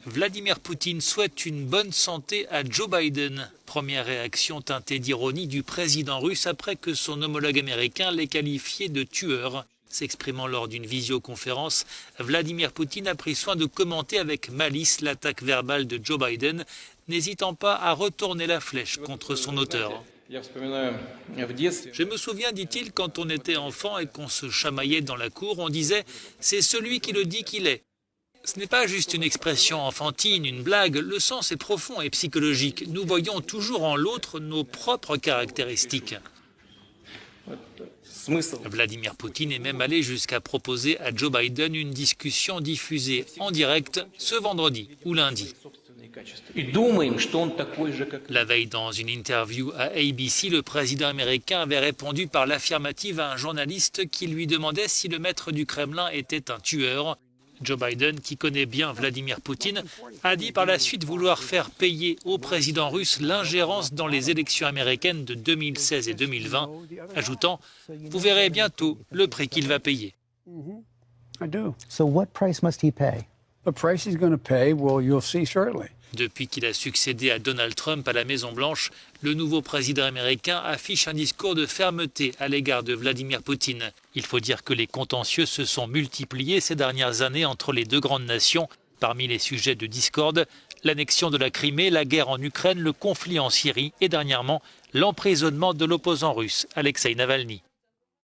Vladimir Poutine souhaite une bonne santé à Joe Biden. Première réaction teintée d'ironie du président russe après que son homologue américain l'ait qualifié de tueur. S'exprimant lors d'une visioconférence, Vladimir Poutine a pris soin de commenter avec malice l'attaque verbale de Joe Biden, n'hésitant pas à retourner la flèche contre son auteur. Je me souviens, dit-il, quand on était enfant et qu'on se chamaillait dans la cour, on disait « c'est celui qui le dit qu'il est ». Ce n'est pas juste une expression enfantine, une blague, le sens est profond et psychologique. Nous voyons toujours en l'autre nos propres caractéristiques. Vladimir Poutine est même allé jusqu'à proposer à Joe Biden une discussion diffusée en direct ce vendredi ou lundi. La veille, dans une interview à ABC, le président américain avait répondu par l'affirmative à un journaliste qui lui demandait si le maître du Kremlin était un tueur. Joe Biden, qui connaît bien Vladimir Poutine, a dit par la suite vouloir faire payer au président russe l'ingérence dans les élections américaines de 2016 et 2020, ajoutant « Vous verrez bientôt le prix qu'il va payer ». So what price must he pay? The price he's going to pay, well, you'll see shortly. Depuis qu'il a succédé à Donald Trump à la Maison-Blanche, le nouveau président américain affiche un discours de fermeté à l'égard de Vladimir Poutine. Il faut dire que les contentieux se sont multipliés ces dernières années entre les deux grandes nations. Parmi les sujets de discorde, l'annexion de la Crimée, la guerre en Ukraine, le conflit en Syrie et dernièrement l'emprisonnement de l'opposant russe Alexeï Navalny.